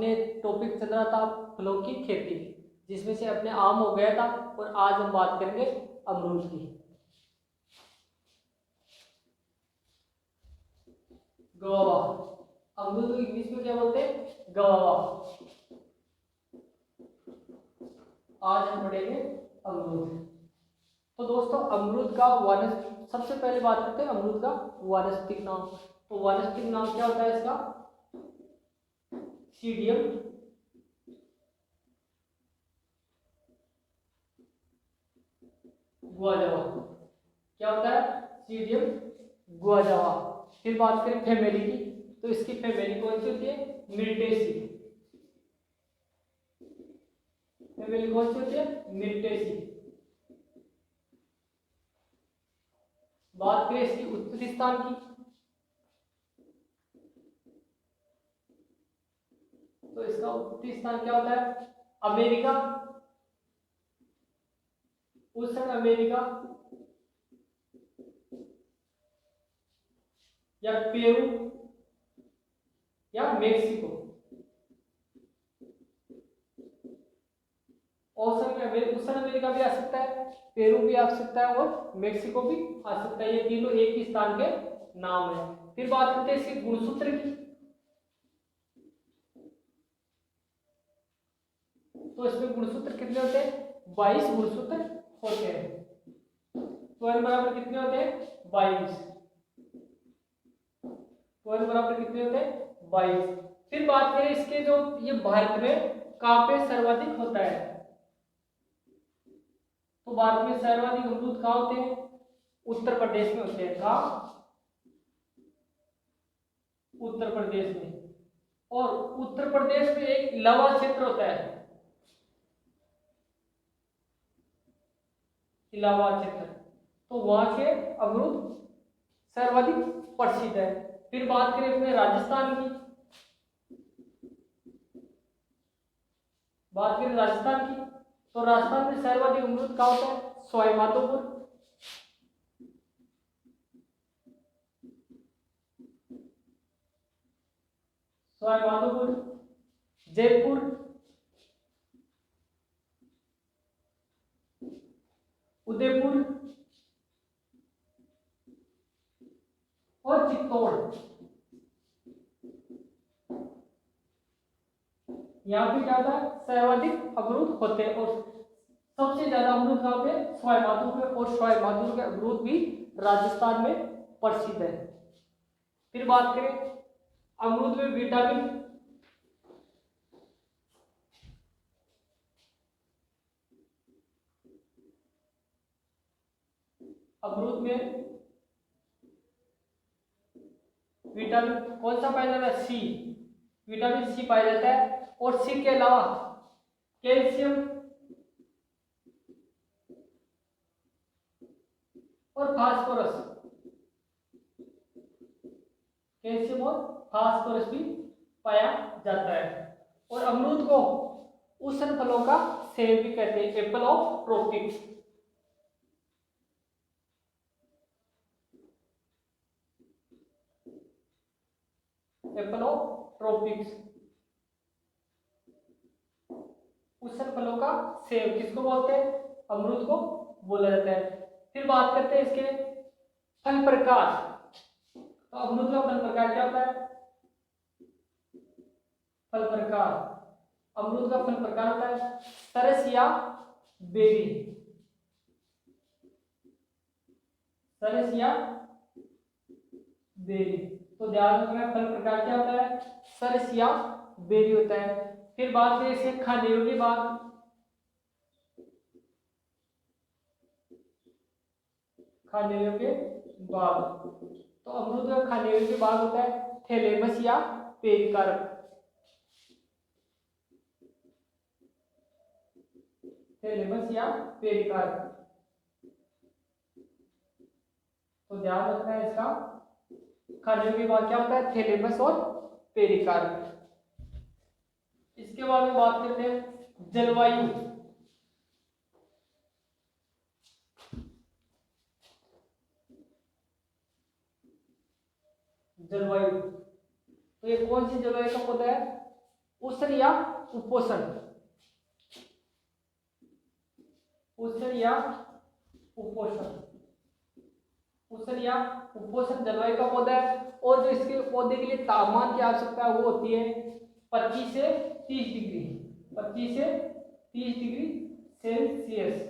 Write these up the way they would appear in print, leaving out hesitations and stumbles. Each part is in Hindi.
अपने टॉपिक चल रहा था फलों की खेती, जिसमें से अपने आम हो गया था और आज हम बात करेंगे अमरूद की। गवावा, अमरूद को इंग्लिश में क्या बोलते हैं? गवावा। आज हम पढ़ेंगे अमरूद। तो दोस्तों अमरूद का वानस्पतिक, सबसे पहले बात करते हैं अमरूद का वानस्पतिक नाम। तो वानस्पतिक नाम क्या होता है इसका? सीडियम गुआजावा। क्या होता है? सीडियम गुआजावा। फिर बात करें फैमिली की, तो इसकी फैमिली कौन सी होती है? मिर्टेसी। फैमिली कौन सी होती है? मिर्टेसी। बात करें इसकी उत्पत्ति स्थान की, तो इसका उत्पत्ति स्थान क्या होता है? अमेरिका, उष्ण अमेरिका या पेरू या मेक्सिको। उष्ण अमेरिका भी आ सकता है, पेरू भी आ सकता है और मेक्सिको भी आ सकता है। ये तीनों एक ही स्थान के नाम है। फिर बात करते हैं इसके गुणसूत्र की, तो इसमें गुणसूत्र कितने होते हैं? 22 गुणसूत्र होते हैं। तो n बराबर कितने होते हैं? 22। तो n बराबर कितने होते हैं? 22। फिर बात करें इसके, जो ये भारत में कहां पे सर्वाधिक होता है, तो भारत में सर्वाधिक अमरूद कहां होते हैं? उत्तर प्रदेश में होते हैं। कहां? उत्तर प्रदेश में। और उत्तर प्रदेश में एक लवा क्षेत्र होता है, इलाहाबाद क्षेत्र, तो वहां के अमरूद सर्वाधिक प्रसिद्ध है। फिर बात करें अपने राजस्थान की, बात करें राजस्थान की, तो राजस्थान में सर्वाधिक अमरूद कहाँ होता है? सवाई माधोपुर। सवाई माधोपुर, जयपुर, उदयपुर और चित्तौड़। यहाँ पे क्या होता है? सर्वाधिक अमरूद होते हैं। और सबसे ज्यादा अमरूद कहाँ पे? सवाई माधोपुर पे। और सवाई माधोपुर के अमरूद भी राजस्थान में प्रसिद्ध है। फिर बात करें अमरूद में विटामिन, अमरूद में विटामिन कौन सा पाया जाता है? सी। विटामिन सी पाया जाता है। और सी के अलावा कैल्शियम और फास्फोरस, कैल्शियम और फास्फोरस भी पाया जाता है। और अमरूद को उष्ण फलों का सेब भी कहते हैं, Apple of tropics. Apple of tropics, उष्ण फलों का सेब किसको बोलते हैं? अमरूद को बोला जाता है। फिर बात करते हैं इसके फल प्रकार। तो अमरूद का फल प्रकार क्या होता है? फल प्रकार, अमरूद का फल प्रकार होता है सरस या बेरी। सरस या बेरी, तो ध्यान रखना फल प्रकार क्या होता है? सरस या बेरी होता है। फिर बात करें इसके खाने योग्य भाग, खाने योग्य भाग, तो अमरूद का खाने योग्य भाग होता है थैलेमस या पेरिकार्प। थैलेमस या पेरिकार्प, तो ध्यान रखना है इसका खाने योग्य भाग क्या होता है? थैलेमस और पेरिकार्प। इसके बाद में बात करते हैं जलवायु। जलवायु, तो ये कौन सी जलवायु का पौधा है? ऊषण या उपोषण, ऊषण या उपोषण, ऊषण या उपोषण जलवायु का पौधा है। और जो इसके पौधे के लिए तापमान की आवश्यकता है वो होती है 25 से 30 डिग्री, 25 से 30 डिग्री सेल्सियस।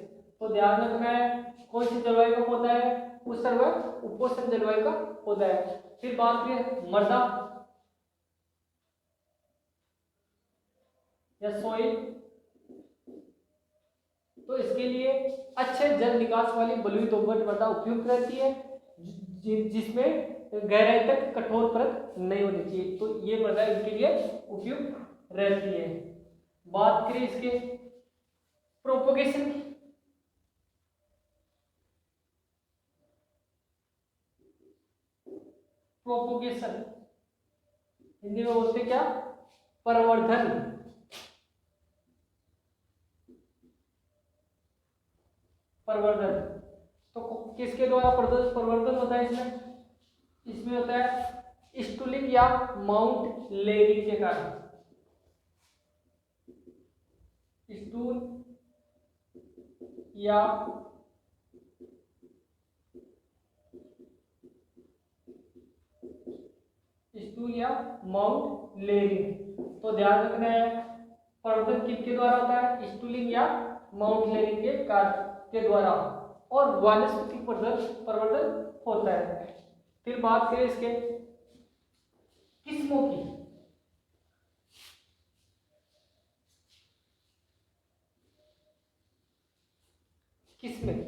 तो ध्यान रखना है कौन सी जलवायु का पौधा है, ऊषण व उपोषण जलवायु का पौधा है। फिर बात करें मृदा या सॉइल, तो इसके लिए अच्छे जल निकास वाली बलुई दोमट मृदा उपयुक्त रहती है, जिसमें गहराई तक कठोर परत नहीं होनी चाहिए। तो ये मृदा इनके लिए उपयुक्त रहती है। बात करें इसके प्रोपोगेशन की, प्रोपोगेशन हिंदी में बोलते क्या, प्रवर्धन। प्रवर्धन तो किसके द्वारा प्रवर्धन होता है इसमें, इसमें होता है स्टूलिंग या माउंट लेयरिंग के कारण, स्टूल या स्टूल या माउंट लेयरिंग। तो ध्यान रखना है प्रवर्धन किसके द्वारा होता है, स्टूलिंग या माउंट लेयरिंग के कार्य के द्वारा, और वानस्पतिक प्रवर्धन होता है। फिर बात करें इसके किस्मों की, किस्में,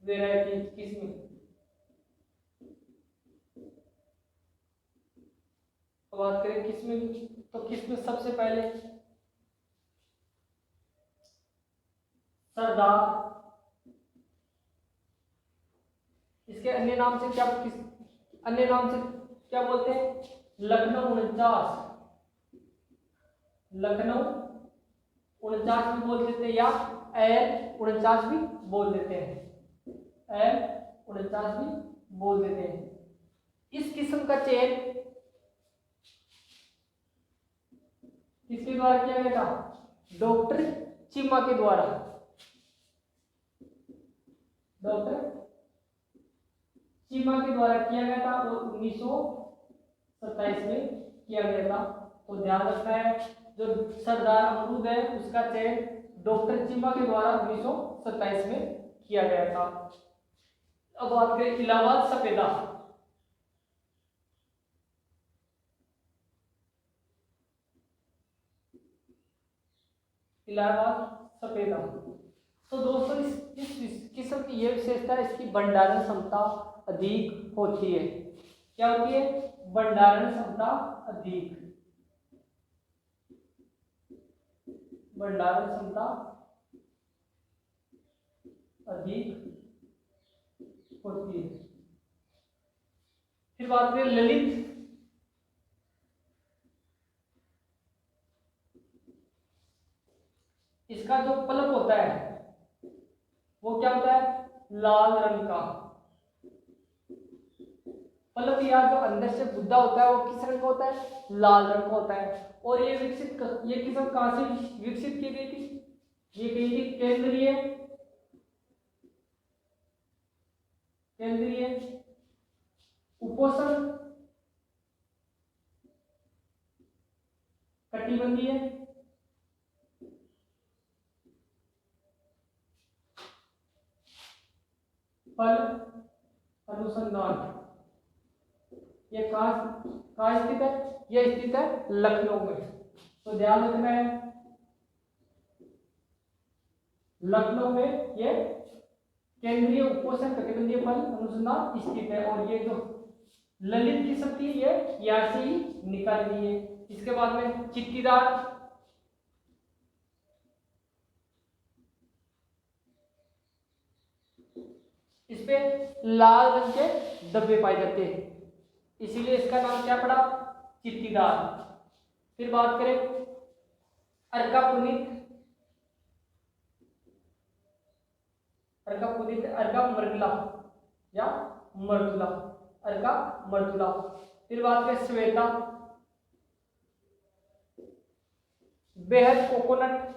वैरायटी, किस्में। बात करें किस्में की, तो किस्में सबसे पहले सरदार, इसके अन्य नाम से क्या, अन्य नाम से क्या बोलते हैं, लखनऊ 49, लखनऊ 49 भी बोल देते हैं, या एल 49 भी बोल देते हैं, एल 49 भी बोल देते हैं। इस किस्म का चयन किसके द्वारा किया गया था, डॉक्टर चीमा के द्वारा, डॉक्टर चीमा के द्वारा किया गया था और 1927 में किया गया था। तो ध्यान रखना है जो सरदार अमरूद है उसका चयन डॉक्टर चीमा के द्वारा 1927 में किया गया था। अब बात करें इलाहाबाद सफेदा, इलाहाबाद सफेदा। तो दोस्तों इस किस्म की यह विशेषता है, इसकी भंडारण क्षमता अधिक होती है। क्या होती है, भंडारण क्षमता अधिक, भंडारण क्षमता अधिक होती है। फिर बात करें ललित, इसका जो पल्प होता है वो क्या होता है, लाल रंग का। पल्प या जो अंदर से गुद्दा होता है वो किस रंग का होता है, लाल रंग का होता है। और ये किस्म कहां से विकसित की गई थी, ये कही थी केंद्रीय, केंद्रीय उपोषण कटिबंधीय फल अनुसंधान। ये कहाँ स्थित है, ये स्थित है लखनऊ में। तो ध्यान रखना है लखनऊ में ये केंद्रीय उपोषण कटिबंधीय फल अनुसंधान स्थित है। और ये जो ललित की शक्ति ये यहाँ से ही निकाली है। इसके बाद में चिट्टीदार, इस पे लाल रंग के धब्बे पाए जाते हैं, इसीलिए इसका नाम क्या पड़ा, चिट्टीदार। फिर बात करें अर्का पुनीत, अर्का पुनीत, अर्का मृगला या मृदुला, अर्का मृदुला। फिर बात करें श्वेता, बेहद कोकोनट,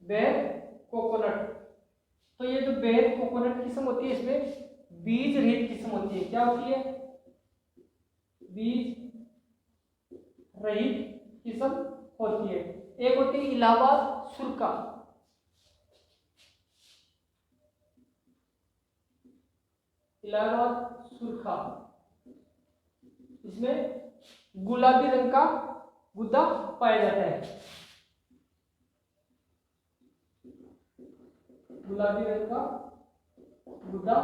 बेहद कोकोनट। तो ये जो बेहद कोकोनट किस्म होती है इसमें बीज रहित किस्म होती है। क्या होती है? बीज रहित किस्म होती है। एक होती है इलाहाबाद सुरका, इलाहाबाद सुरखा, इसमें गुलाबी रंग का गुद्दा पाया जाता है, गुलाबी रंग का गुद्दा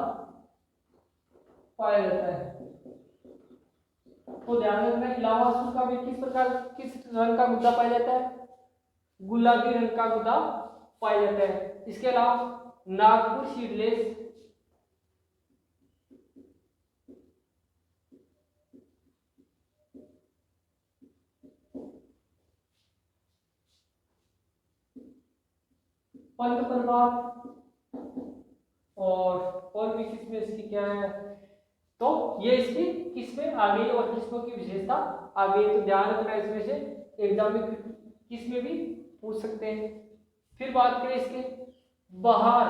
पाया जाता है। तो ध्यान रखना, इलाहाबाद सुरखा में किस प्रकार किस रंग का गुद्दा पाया जाता है? गुलाबी रंग का गुद्दा पाया जाता है। इसके अलावा नागपुर सीडलेस, पंत प्रभात और भी किसमें इसकी क्या है, तो ये इसकी किसमें आ गई और किस्मों की विशेषता आ गई। तो ध्यान रखना, इसमें से एग्जाम में किसमें भी पूछ सकते हैं। फिर बात करें इसके बहार,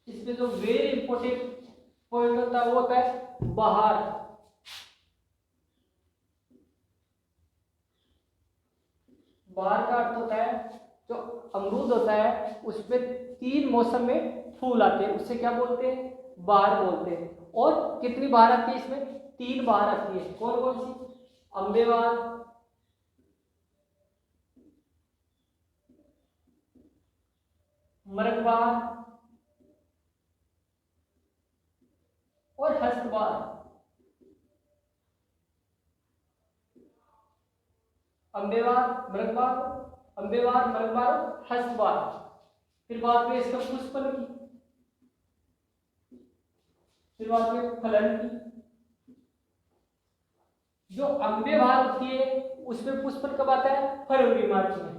इसमें जो वेरी इंपॉर्टेंट पॉइंट होता है वो होता है बहार। बहार का अर्थ होता है जो अमरूद होता है उसमें 3 मौसम में फूल आते हैं, उससे क्या बोलते हैं? बहार बोलते हैं। और कितनी बहार आती है इसमें? 3 बहार आती है। कौन कौन सी? अम्बे बहार, मरग बहार और हस्त बहार। अम्बेवार, मृगवार, अम्बेवार, मृगवार, हस्तवार। फिर बात करें इसका पुष्पन की, फिर बात करें फलन की। जो अम्बेवार होती है उसमें पुष्पन कब आता है? फरवरी मार्च में।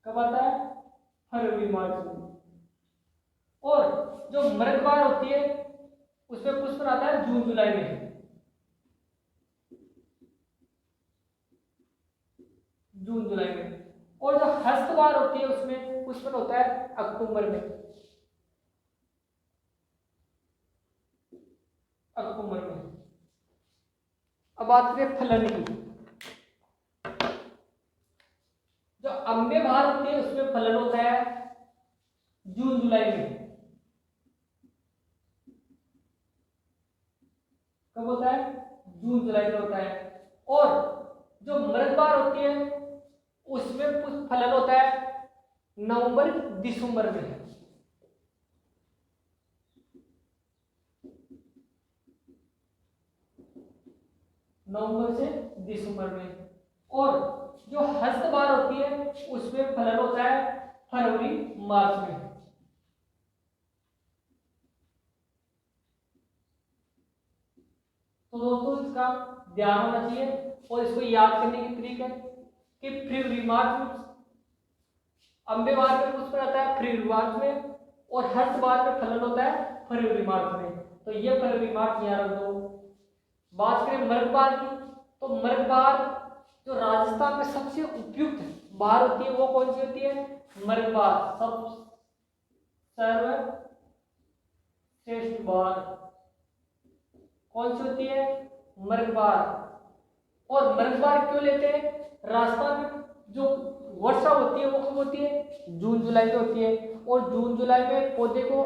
कब आता है? फरवरी मार्च में। और जो मृगवार होती है उसमें पुष्पन आता है जून जुलाई में, जून जुलाई में। और जो हस्तवार होती है उसमें पुष्पन होता है अक्टूबर में, अक्टूबर में। अब बात करें फलन की। जो अम्बे बहार होती है उसमें फलन होता है जून जुलाई में। कब होता है? जून जुलाई में होता है। और जो मृगवार होती है उसमें फलन होता है नवंबर दिसंबर में। नवंबर से दिसंबर में। और जो हस्तवार होती है उसमें फलन होता है फरवरी मार्च में। तो दोस्तों इसका ध्यान होना चाहिए और इसको याद करने की तरीका है कि फरवरी मार्च में अम्बेवार में पुष्प आता है फरवरी मार्च में और हस्तवार में फलन होता है फरवरी मार्च में। तो ये फरवरी मार्च यहाँ रख दो। बात करें मृगवार की, तो मृगवार जो राजस्थान में सबसे उपयुक्त बहार होती है वो कौन सी होती है? मृगवार, सब सर्वश्रेष्ठ बहार कौन सी होती है? मृगवार। और मृगवार क्यों लेते हैं? राजस्थान में जो वर्षा होती है वो कब होती है? जून जुलाई में होती है। और जून जुलाई में पौधे को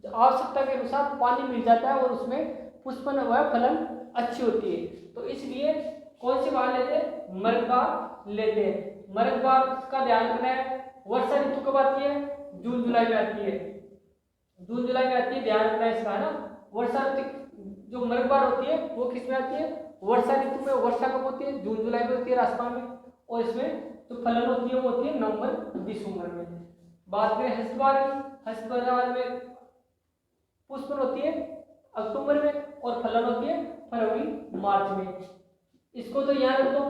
आवश्यकता के अनुसार पानी मिल जाता है और उसमें पुष्पन व फलन अच्छी होती है। तो इसलिए कौन सी बहार लेते हैं? मृगवार लेते हैं। मृगवार का ध्यान रखना है। वर्षा ऋतु कब आती है? जून जुलाई में आती है, जून जुलाई में आती है, ध्यान रखना है इसका, है ना। वर्षा ऋतु जो मृगवार होती है वो किस में आती है? वर्षा ऋतु में। वर्षा कब होती है? जून जुलाई में होती है राजस्थान में। और इसमें जो फलन होती है वो होती है नवंबर दिसंबर में। बात करें हस्तवार की, हस्तवार में पुष्पन होती है अक्टूबर में और फलन होती है फरवरी मार्च में। इसको तो यहाँ रख दो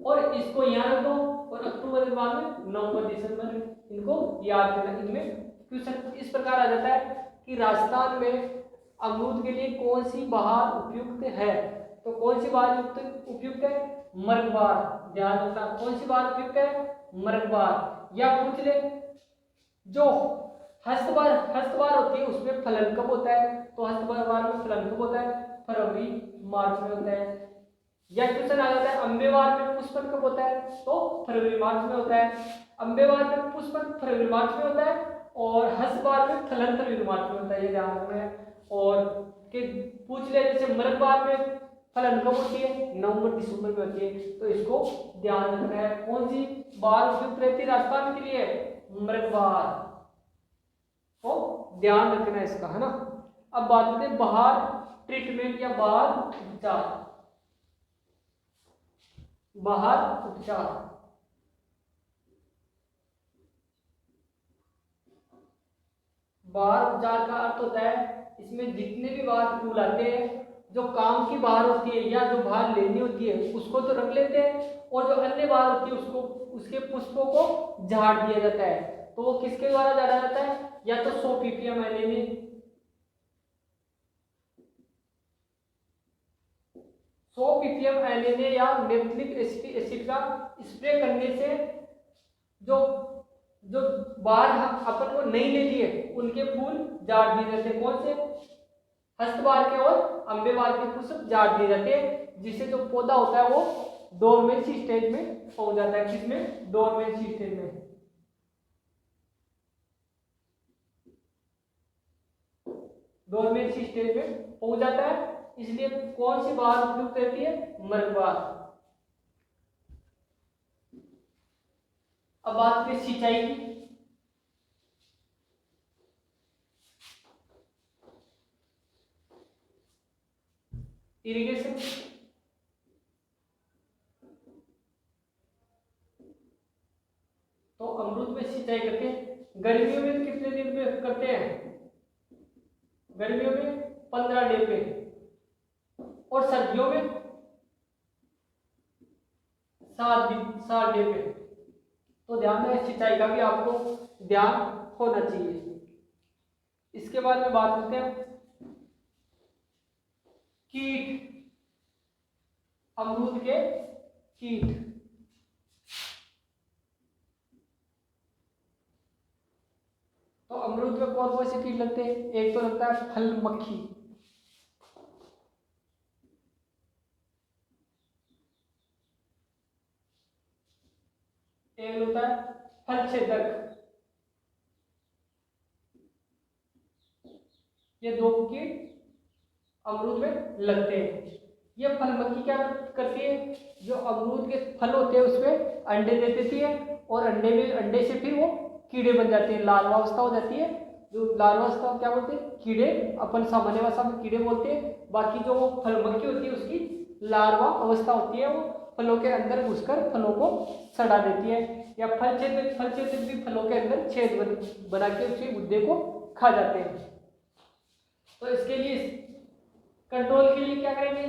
और इसको यहाँ रख दो और अक्टूबर के बाद में नवंबर दिसंबर में, इनको याद करना। इनमें क्वेश्चन इस प्रकार आ जाता है कि राजस्थान में अमरूद के लिए कौन सी बहार उपयुक्त है। तो कौन सी बहार उपयुक्त है? मर्गबार। ध्यान रखना, कौन सी बहार उपयुक्त है? मर्गबार। या पूछ ले जो हस्तबार होती है उसमें फलन कब होता है? तो हस्तबार में फलन कब होता है? फरवरी मार्च में होता है। या क्वेश्चन आ जाता है अम्बेवार में पुष्पन कब होता है? तो फरवरी मार्च में होता है। अम्बेवार में पुष्पन फरवरी मार्च में होता है और हंसबार में फलन फरवरी मार्च में होता है, ये ध्यान रखना है। और कि पूछ ले जैसे मर्गबार में फलन कब होती है? नवंबर दिसंबर में होती है। तो इसको ध्यान रखना है, कौन सी बार उपयुक्त रहती है राजस्थान के लिए? मर्गबार को ध्यान रखना है इसका, है ना। अब बात करते हैं बहार ट्रीटमेंट या बहार उपचार। बहार उपचार बहार उपचार का अर्थ होता है इसमें जितने भी बहार फूल आते हैं, जो काम की बहार होती है या जो बहार लेनी होती है उसको तो रख लेते हैं, और जो अन्य बहार होती है उसको उसके पुष्पों को झाड़ दिया जाता है। तो वो किसके द्वारा झाड़ा जाता है? या तो 100 ppm एनएमए 100 ppm एनएमए या नेप्थलिक एसिड का स्प्रे करने से जो जो बाहर अपन को नहीं लेती है उनके फूल झाड़ दिए जाते हैं। कौन से? हस्तबार के और अम्बेबार के पुष्प झाड़ दिए जाते हैं, जिससे जो पौधा होता है वो डोरमेंसी स्टेज में पहुंच जाता है। किसमें? डोरमेंसी स्टेज में। डोरमेंसी स्टेज में पहुंच जाता है, इसलिए कौन सी बहार उपयुक्त रहती है? मर्गबार। अब बात करें सिंचाई की। इरिगेशन तो अमरूद में सिंचाई करते हैं। गर्मियों में कितने दिन में करते हैं? गर्मियों में 15 डे पे, और सर्दियों में 7 डे पे। तो ध्यान में सिंचाई का भी आपको ध्यान होना चाहिए। इसके बाद में बात करते हैं कीट। अमरूद के कीट। तो अमरूद में कौन कौन से कीट लगते हैं? एक तो लगता है फल मक्खी, एक होता है फल छेदक। ये दो कीट अमरूद में लगते हैं। ये फल मक्खी क्या करती है? जो अमरूद के फल होते हैं उसमें अंडे दे देती है, और अंडे से फिर वो कीड़े बन जाते हैं, लार्वा अवस्था हो जाती है। जो लार्वा अवस्था क्या बोलते हैं? कीड़े। अपन सामान्य भाषा में कीड़े बोलते हैं। बाकी जो वो फल मक्खी होती है उसकी लार्वा अवस्था होती है, वो फलों के अंदर घुसकर फलों को सड़ा देती है। या फल छेद भी फलों के अंदर छेद बना के उसी गुद्दे को खा जाते हैं। तो इसके लिए कंट्रोल के लिए क्या करेंगे?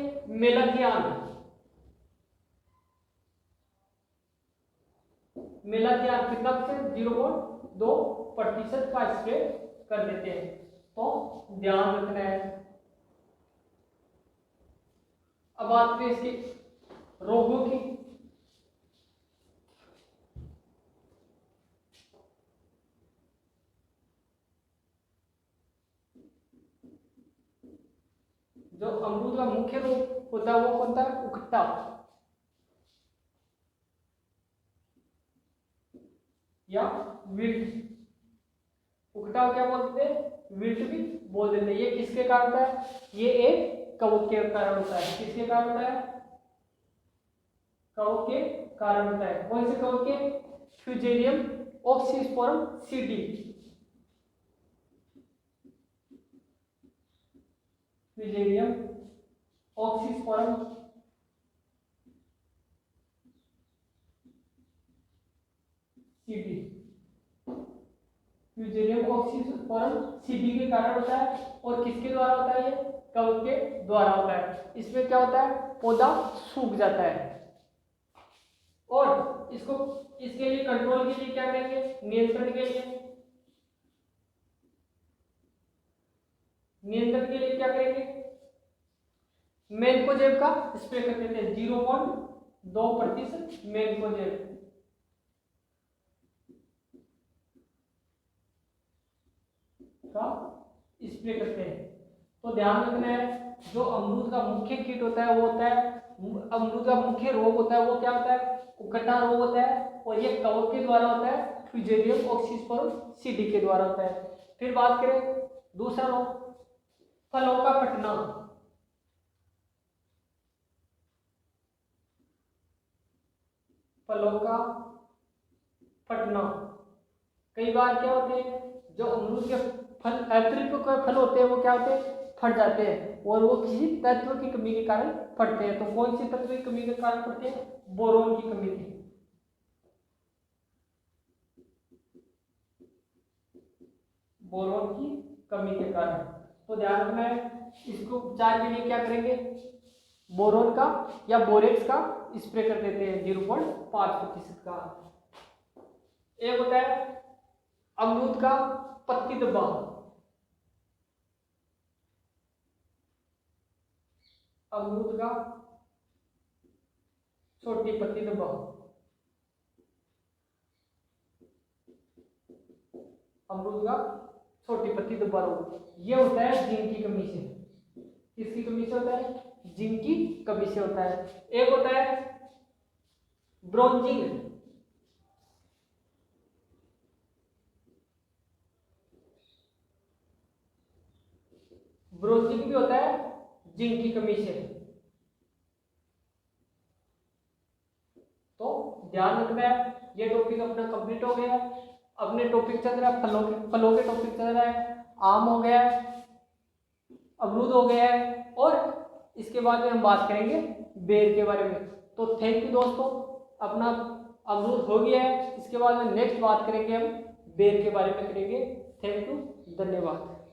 मेलाथियान कितना परसेंट? 0.2% का स्प्रे कर देते हैं। तो ध्यान रखना है। अब बात करें इसके रोगों की। जो अमरूद का मुख्य रोग होता है वो कौन सा है? उकट्टा या विल्ट। उकट्टा क्या बोलते हैं? विल्ट भी बोल देते हैं। ये किसके कारण होता है? ये एक कवक के कारण होता है। किसके कारण होता है? कवक के कारण होता है। कौन से कवक के? Fusarium oxysporum CD. Fusarium oxysporum CD. Fusarium oxysporum CD के कारण होता है। और किसके द्वारा होता है? ये कवक के द्वारा होता है। इसमें क्या होता है, पौधा सूख जाता है। और इसके लिए कंट्रोल के लिए क्या करेंगे, नियंत्रण के लिए क्या करेंगे, मैनकोजेब का स्प्रे कर देते हैं। 0.2% मैनकोजेब का स्प्रे करते हैं। तो ध्यान रखना है, जो अमरूद का मुख्य कीट होता है वो होता है, अमरूद का मुख्य रोग होता है वो क्या होता है, उकट्ठा रोग होता है। और ये कवक के द्वारा होता है, फ्यूजेरियम ऑक्सीस्पर्म सीडी के द्वारा होता है। फिर बात करें दूसरा रोग, फलों का फटना। फलों का फटना, कई बार क्या होते हैं, जो अमरूद के फल अतिरिक्त फल होते हैं वो क्या होते हैं, फट जाते हैं। और वो किसी तत्व की कमी के कारण फटते हैं। तो कौन सी तत्व की कमी के कारण फटते हैं, बोरोन की कमी की, बोरोन की कमी के कारण। तो ध्यान रखना है, इसको उपचार के लिए क्या करेंगे, बोरोन का या बोरेक्स का स्प्रे कर देते हैं 0.5% का। एक होता है अमरूद का पत्ती धब्बा, अमरूद का छोटी पत्ती धब्बा, अमरूद का छोटी पत्ती धब्बा रोग, ये होता है जिंक की कमी से। किसकी कमी से होता है, जिंक की कमी से होता है। एक होता है ब्रोंजिंग, ब्रोंजिंग भी होता है जिंक की कमी से। तो ध्यान रखना है, ये टॉपिक अपना कंप्लीट हो गया। अपने टॉपिक चल रहा है फलों के टॉपिक चल रहा है, आम हो गया है, अमरूद हो गया है, और इसके बाद में हम बात करेंगे बेर के बारे में। तो थैंक यू दोस्तों, अपना अमरूद हो गया है, इसके बाद में नेक्स्ट बात करेंगे हम बेर के बारे में करेंगे। थैंक यू, धन्यवाद।